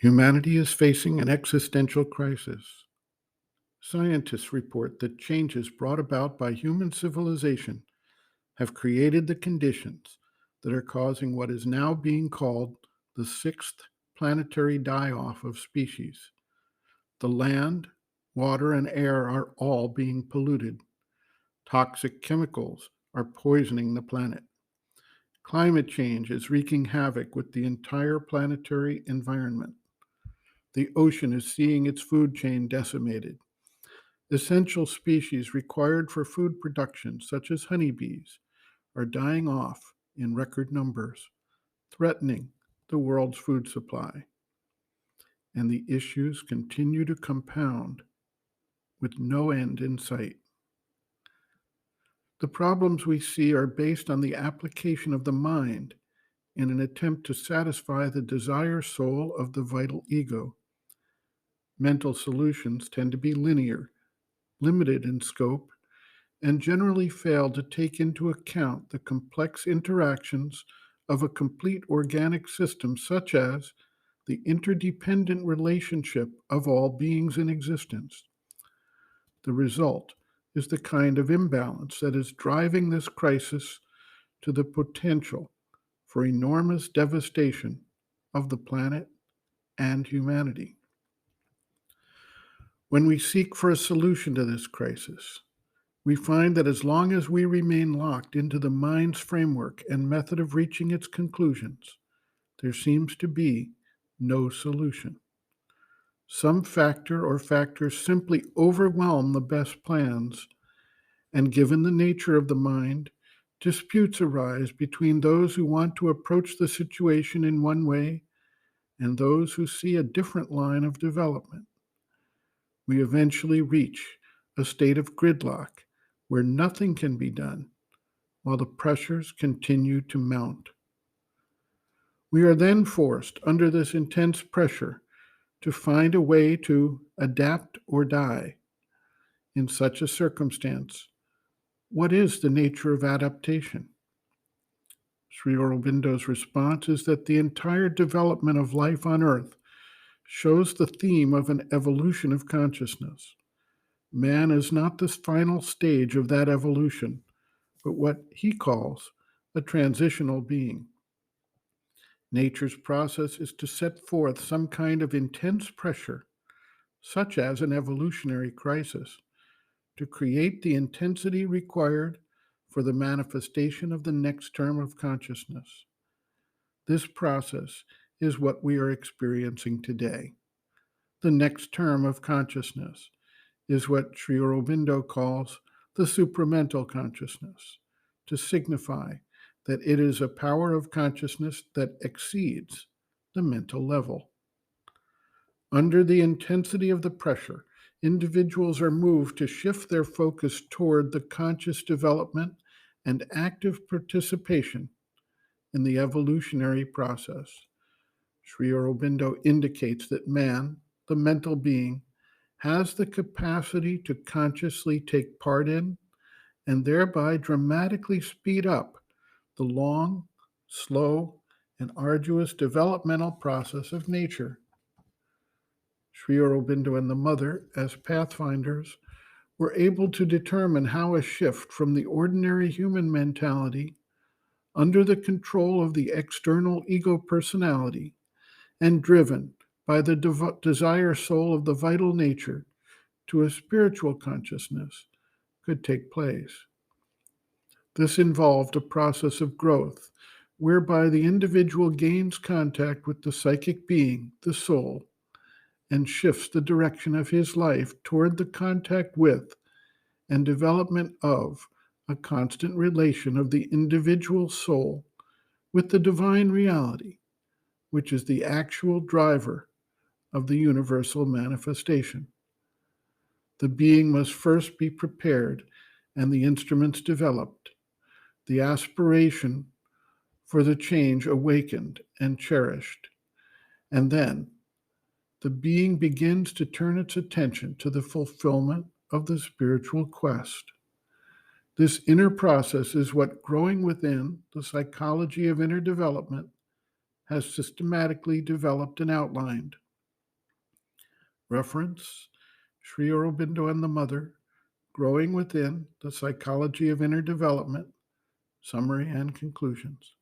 Humanity is facing an existential crisis. Scientists report that changes brought about by human civilization have created the conditions that are causing what is now being called the sixth planetary die-off of species. The land, water, and air are all being polluted. Toxic chemicals are poisoning the planet. Climate change is wreaking havoc with the entire planetary environment. The ocean is seeing its food chain decimated. Essential species required for food production, such as honeybees, are dying off in record numbers, threatening the world's food supply. And the issues continue to compound with no end in sight. The problems we see are based on the application of the mind in an attempt to satisfy the desire soul of the vital ego. Mental solutions tend to be linear, limited in scope, and generally fail to take into account the complex interactions of a complete organic system, such as the interdependent relationship of all beings in existence. The result is the kind of imbalance that is driving this crisis to the potential for enormous devastation of the planet and humanity. When we seek for a solution to this crisis, we find that as long as we remain locked into the mind's framework and method of reaching its conclusions, there seems to be no solution. Some factor or factors simply overwhelm the best plans, and given the nature of the mind, disputes arise between those who want to approach the situation in one way and those who see a different line of development. We eventually reach a state of gridlock where nothing can be done while the pressures continue to mount. We are then forced, under this intense pressure, to find a way to adapt or die. In such a circumstance, what is the nature of adaptation? Sri Aurobindo's response is that the entire development of life on Earth shows the theme of an evolution of consciousness. Man is not the final stage of that evolution, but what he calls a transitional being. Nature's process is to set forth some kind of intense pressure, such as an evolutionary crisis, to create the intensity required for the manifestation of the next term of consciousness. This process is what we are experiencing today. The next term of consciousness is what Sri Aurobindo calls the supramental consciousness, to signify that it is a power of consciousness that exceeds the mental level. Under the intensity of the pressure, individuals are moved to shift their focus toward the conscious development and active participation in the evolutionary process. Sri Aurobindo indicates that man, the mental being, has the capacity to consciously take part in and thereby dramatically speed up the long, slow, and arduous developmental process of nature. Sri Aurobindo and the mother, as pathfinders, were able to determine how a shift from the ordinary human mentality under the control of the external ego personality and driven by the desire soul of the vital nature to a spiritual consciousness could take place. This involved a process of growth whereby the individual gains contact with the psychic being, the soul, and shifts the direction of his life toward the contact with and development of a constant relation of the individual soul with the divine reality, which is the actual driver of the universal manifestation. The being must first be prepared and the instruments developed, the aspiration for the change awakened and cherished, and then the being begins to turn its attention to the fulfillment of the spiritual quest. This inner process is what Growing Within, the Psychology of Inner Development, has systematically developed and outlined. Reference Sri Aurobindo and the Mother, Growing Within, The Psychology of Inner Development, Summary and Conclusions.